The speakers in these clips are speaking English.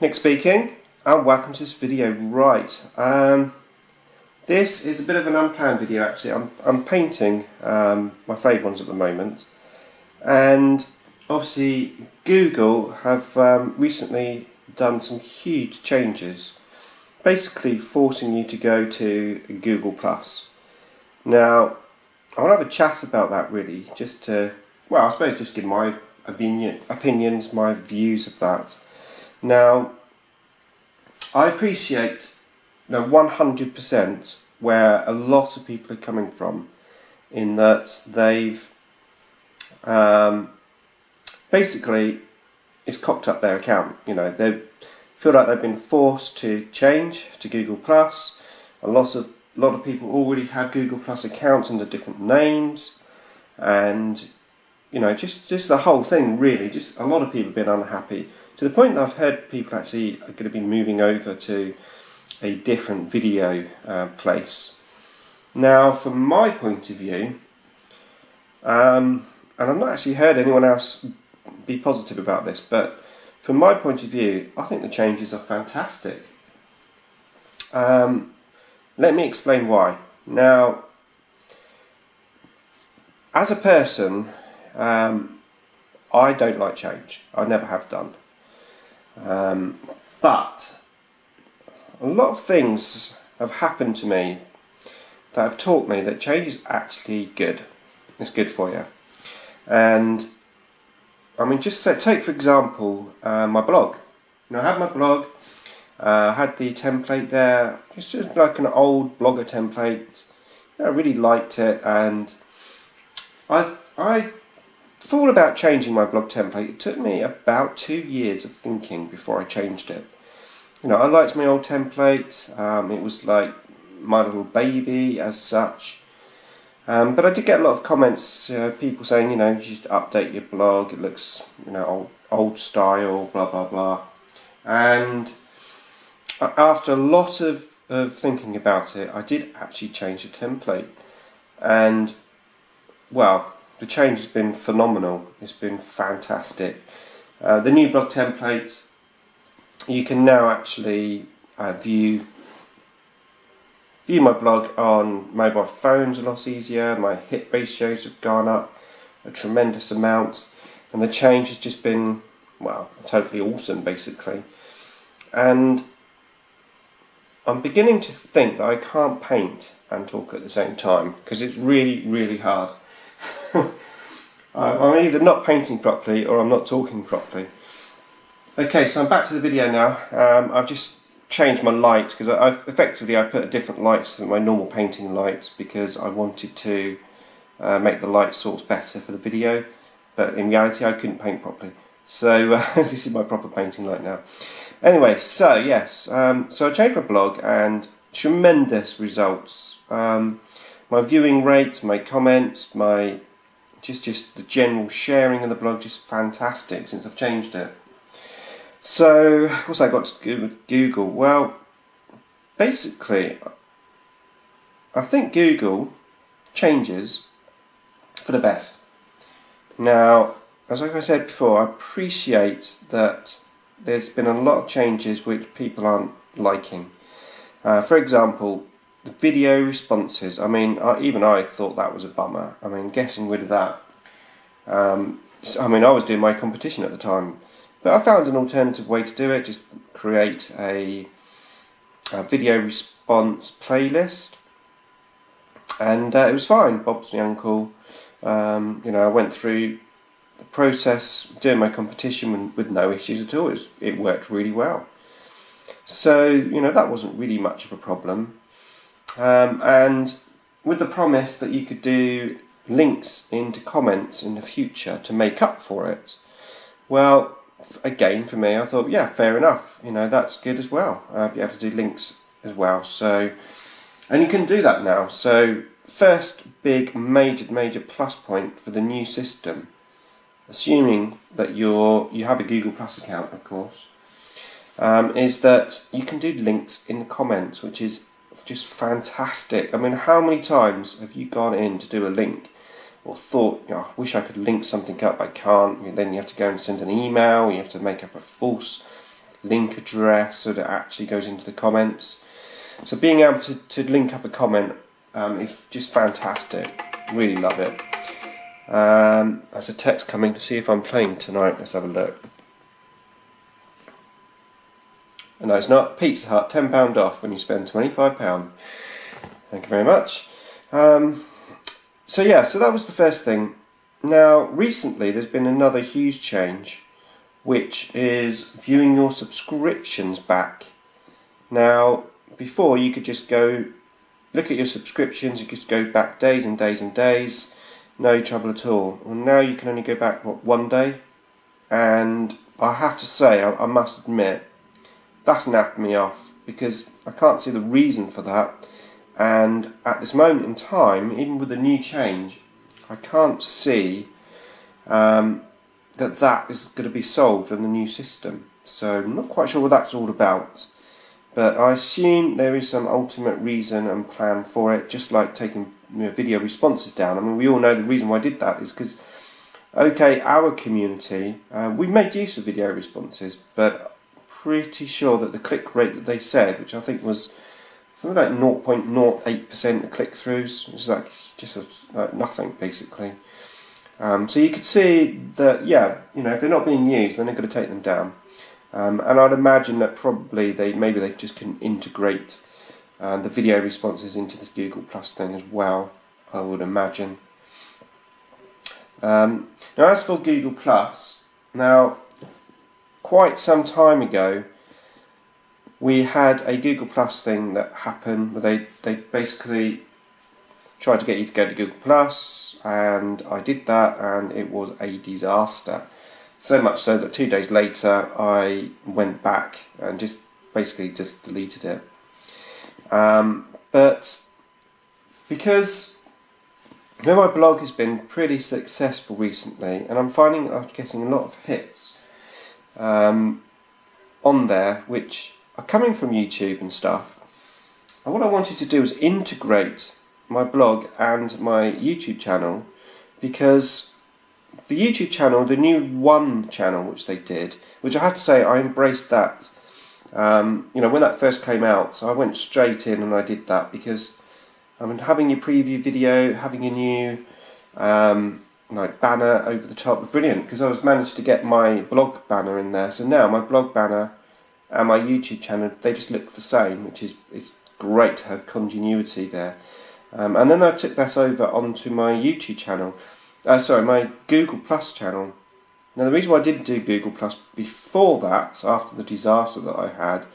Nick speaking, and welcome to this video. Right, this is a bit of an unplanned video actually. I'm painting my favourite ones at the moment, and obviously Google have recently done some huge changes, basically forcing you to go to Google Plus. Now, I want to have a chat about that really, just to, well, I suppose just give my opinions, my views of that. Now, I appreciate 100% where a lot of people are coming from, in that they've basically it's cocked up their account. You know, they feel like they've been forced to change to Google Plus. A lot of people already have Google Plus accounts under different names, and you know, just the whole thing really. Just a lot of people have been unhappy, to the point that I've heard people actually are going to be moving over to a different video place. Now, from my point of view, and I've not actually heard anyone else be positive about this, but from my point of view, I think the changes are fantastic. Let me explain why. Now, as a person, I don't like change. I never have done. But a lot of things have happened to me that have taught me that change is actually good. It's good for you. And I mean, just take for example my blog. You know, I had my blog. I had the template there. It's just like an old blogger template. I really liked it, and I thought about changing my blog template. It took me about 2 years of thinking before I changed it. You know, I liked my old template. It was like my little baby as such. But I did get a lot of comments, people saying, you know, you should update your blog. It looks, you know, old style, blah blah blah. And after a lot of thinking about it, I did actually change the template, and well, the change has been phenomenal. It's been fantastic. The new blog template, you can now actually view my blog on mobile phones a lot easier. My hit ratios have gone up a tremendous amount, and the change has just been, well, totally awesome basically. And I'm beginning to think that I can't paint and talk at the same time, because it's really hard. I'm either not painting properly or I'm not talking properly. Okay, so I'm back to the video now. I've just changed my light, because I put a different light than my normal painting lights, because I wanted to make the light source better for the video, but in reality I couldn't paint properly. So this is my proper painting light now. Anyway, so yes, so I changed my blog, and tremendous results. My viewing rate, my comments, my just the general sharing of the blog, just fantastic since I've changed it. So what's I got to do with Google? Well, basically, I think Google changes for the best. Now, as like I said before, I appreciate that there's been a lot of changes which people aren't liking. For example, the video responses. I mean, even I thought that was a bummer. I mean, getting rid of that. I mean, I was doing my competition at the time, but I found an alternative way to do it. Just create a video response playlist, and it was fine. Bob's the uncle. You know, I went through the process doing my competition with no issues at all. It worked really well. So, you know, that wasn't really much of a problem. And with the promise that you could do links into comments in the future to make up for it, well, again, for me, I thought, yeah, fair enough. You know, that's good as well. I'll be able to do links as well. So, and you can do that now. So, first big major plus point for the new system, assuming that you have a Google Plus account, of course, is that you can do links in the comments, which is just fantastic. I mean, how many times have you gone in to do a link or thought, you know, I wish I could link something up, I can't. Then you have to go and send an email, you have to make up a false link address so that it actually goes into the comments. So being able to link up a comment is just fantastic. Really love it. There's a text coming to see if I'm playing tonight. Let's have a look. No, it's not. Pizza Hut, £10 off when you spend £25. Thank you very much. So yeah, so that was the first thing. Now, recently there's been another huge change, which is viewing your subscriptions back. Now, before you could just go look at your subscriptions, you could go back days and days and days, no trouble at all. Well, now you can only go back, what, 1 day? And I have to say, I must admit, that's naffed me off, because I can't see the reason for that. And at this moment in time, even with the new change, I can't see that is going to be solved in the new system. So I'm not quite sure what that's all about. But I assume there is some ultimate reason and plan for it, just like taking video responses down. I mean, we all know the reason why I did that is because, okay, our community, we made use of video responses, but pretty sure that the click rate that they said, which I think was something like 0.08% of click-throughs, which is like just like nothing basically. So you could see that, yeah, if they're not being used, then they're going to take them down. And I'd imagine that probably maybe they just can integrate the video responses into this Google Plus thing as well, I would imagine. Now as for Google Plus, now quite some time ago we had a Google Plus thing that happened where they basically tried to get you to go to Google Plus, and I did that and it was a disaster. So much so that 2 days later I went back and just basically just deleted it. But because my blog has been pretty successful recently, and I'm finding I'm getting a lot of hits on there which are coming from YouTube and stuff. And what I wanted to do was integrate my blog and my YouTube channel, because the YouTube channel, the new One channel which they did, which I have to say I embraced that. When that first came out, so I went straight in and I did that, because I mean, having your preview video, having a new banner over the top was brilliant, because I was managed to get my blog banner in there. So now my blog banner and my YouTube channel, they just look the same, which is great to have continuity there. And then I took that over onto my YouTube channel. My Google Plus channel. Now the reason why I didn't do Google Plus before that, after the disaster that I had,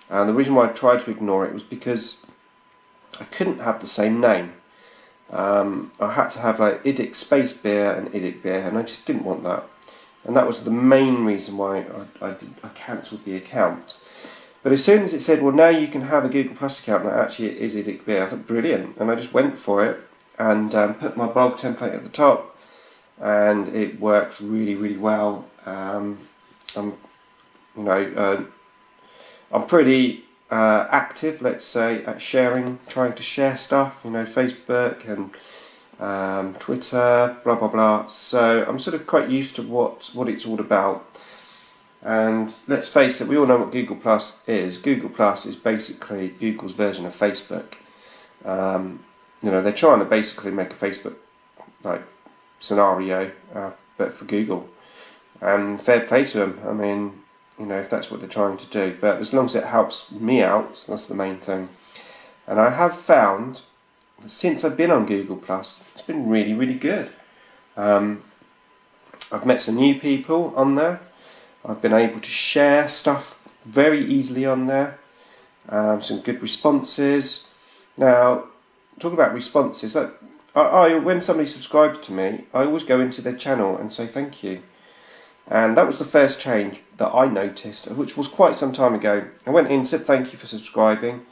and the reason why I tried to ignore it was because I couldn't have the same name. I had to have like IDICBeer and IDICBeer, and I just didn't want that. And that was the main reason why I cancelled the account. But as soon as it said, well, now you can have a Google Plus account that actually is IDICBeer, I thought brilliant, and I just went for it and put my blog template at the top, and it worked really, really well. I'm pretty active, let's say, at trying to share stuff, Facebook and Twitter, blah blah blah. So I'm sort of quite used to what it's all about. And let's face it, we all know what Google Plus is. Google Plus is basically Google's version of Facebook. They're trying to basically make a Facebook like scenario, but for Google. And fair play to them. I mean, if that's what they're trying to do. But as long as it helps me out, that's the main thing. And I have found, since I've been on Google Plus, it's been really, really good. I've met some new people on there. I've been able to share stuff very easily on there. Some good responses. Now, talk about responses. When somebody subscribes to me, I always go into their channel and say thank you. And that was the first change that I noticed, which was quite some time ago. I went in and said thank you for subscribing,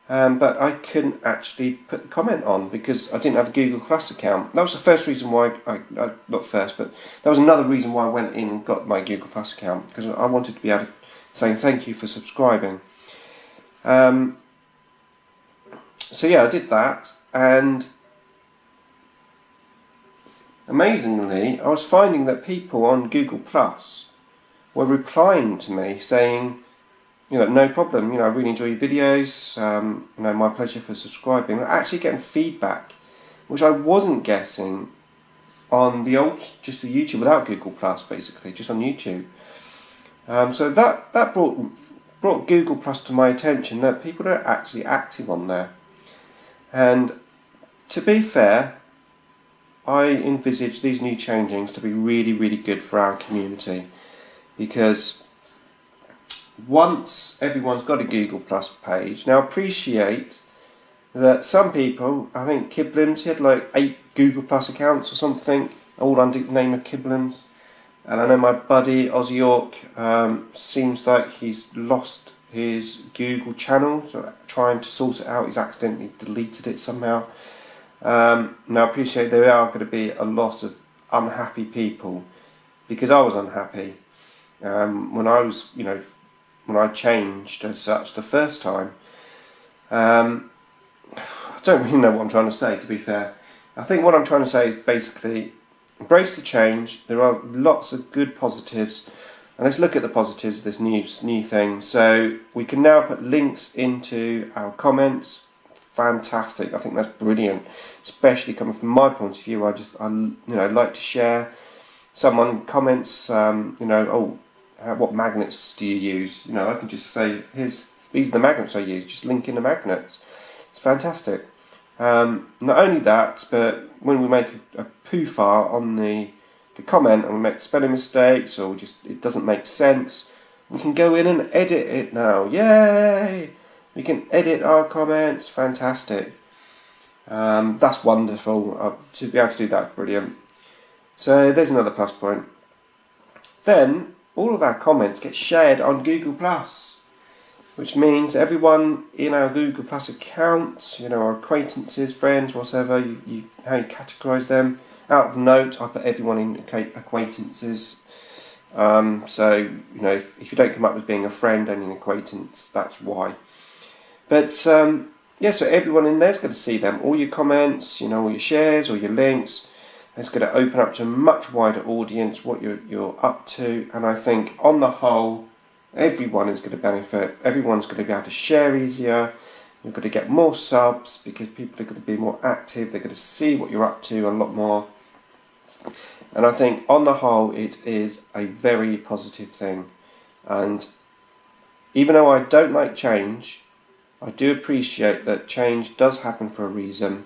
but I couldn't actually put the comment on because I didn't have a Google Plus account. That was the first reason why, not first, but that was another reason why I went in and got my Google Plus account, because I wanted to be able to say thank you for subscribing. So yeah, I did that, and amazingly, I was finding that people on Google Plus were replying to me saying no problem. I really enjoy your videos. My pleasure for subscribing. Actually getting feedback, which I wasn't getting on the old, just the YouTube without Google Plus, basically, just on YouTube. So that brought Google Plus to my attention, that people are actually active on there. And to be fair, I envisage these new changings to be really, really good for our community, because once everyone's got a Google Plus page, now appreciate that some people, I think Kibblims, he had like 8 Google Plus accounts or something, all under the name of Kibblims. And I know my buddy Ozzy York seems like he's lost his Google channel, so trying to sort it out, he's accidentally deleted it somehow. Now I appreciate there are going to be a lot of unhappy people, because I was unhappy when I was, when I changed as such the first time. I don't really know what I'm trying to say, to be fair. I think what I'm trying to say is basically embrace the change. There are lots of good positives, and let's look at the positives of this new thing. So we can now put links into our comments. Fantastic! I think that's brilliant, especially coming from my point of view. I like to share. Someone comments, what magnets do you use? I can just say, these are the magnets I use. Just link in the magnets. It's fantastic. Not only that, but when we make a poofar on the comment and we make spelling mistakes, or just it doesn't make sense, we can go in and edit it now. Yay! We can edit our comments. Fantastic. That's wonderful. To be able to do that is brilliant. So there's another plus point. Then all of our comments get shared on Google Plus, which means everyone in our Google Plus accounts, our acquaintances, friends, whatever, how you categorise them. Out of note, I put everyone in acquaintances. So, if you don't come up as being a friend, only an acquaintance, that's why. But, so everyone in there's going to see them. All your comments, all your shares, all your links. It's going to open up to a much wider audience what you're up to. And I think, on the whole, everyone is going to benefit. Everyone's going to be able to share easier. You're going to get more subs because people are going to be more active. They're going to see what you're up to a lot more. And I think on the whole it is a very positive thing. And even though I don't like change, I do appreciate that change does happen for a reason.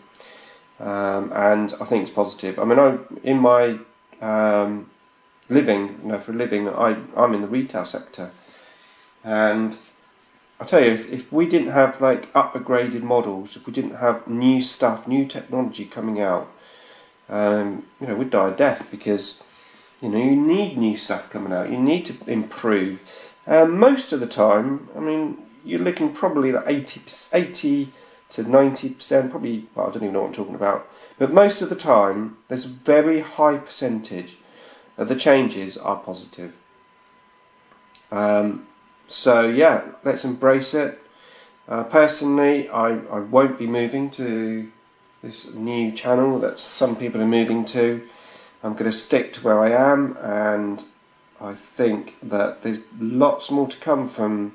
And I think it's positive. I mean, in my living, for a living, I'm in the retail sector. And I tell you, if we didn't have upgraded models, if we didn't have new stuff, new technology coming out, we'd die a death, because you need new stuff coming out. You need to improve. Most of the time, I mean, you're looking probably like 80 to 90%, probably. Well, I don't even know what I'm talking about. But most of the time, there's a very high percentage of the changes are positive. So yeah, let's embrace it. Personally, I won't be moving to this new channel that some people are moving to. I'm going to stick to where I am, and I think that there's lots more to come from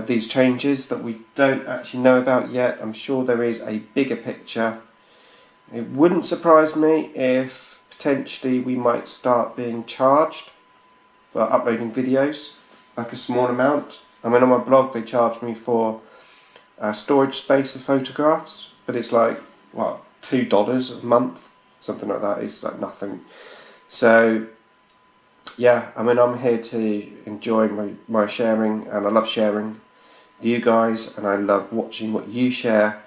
these changes that we don't actually know about yet. I'm sure there is a bigger picture. It wouldn't surprise me if potentially we might start being charged for uploading videos, like a small amount. I mean, on my blog they charge me for storage space of photographs, but it's like, what, $2 a month, something like that. It's like nothing. So yeah, I mean, I'm here to enjoy my sharing, and I love sharing with you guys, and I love watching what you share.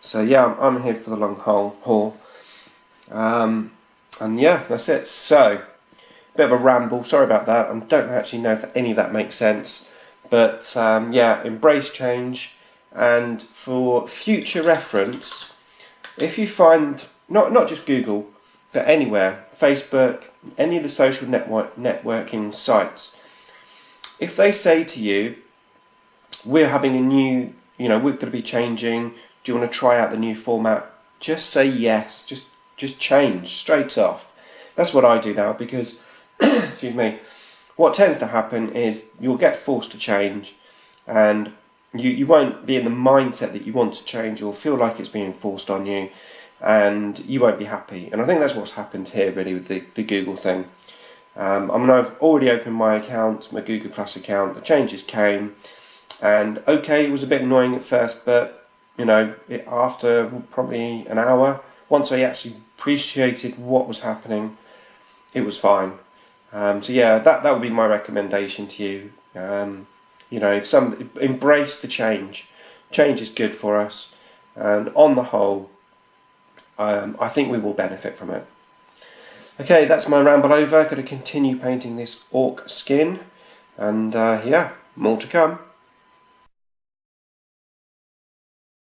So yeah, I'm here for the long haul. And yeah, that's it. So, bit of a ramble, sorry about that. I don't actually know if any of that makes sense. But yeah, embrace change. And for future reference, if you find, not just Google, but anywhere, Facebook, any of the social networking sites, if they say to you, we're having a new, we're going to be changing, do you want to try out the new format? Just say yes, just change straight off. That's what I do now, because excuse me, what tends to happen is you'll get forced to change, and you won't be in the mindset that you want to change. You'll feel like it's being forced on you, and you won't be happy. And I think that's what's happened here really with the Google thing. I mean, I've already opened my account, my Google Plus account. The changes came, and okay, it was a bit annoying at first, but you know, after probably an hour, once I actually appreciated what was happening, it was fine. So yeah, that would be my recommendation to you. You know, embrace the change. Change is good for us, and on the whole, I think we will benefit from it. Okay, that's my ramble over. Got to continue painting this orc skin, and yeah, more to come.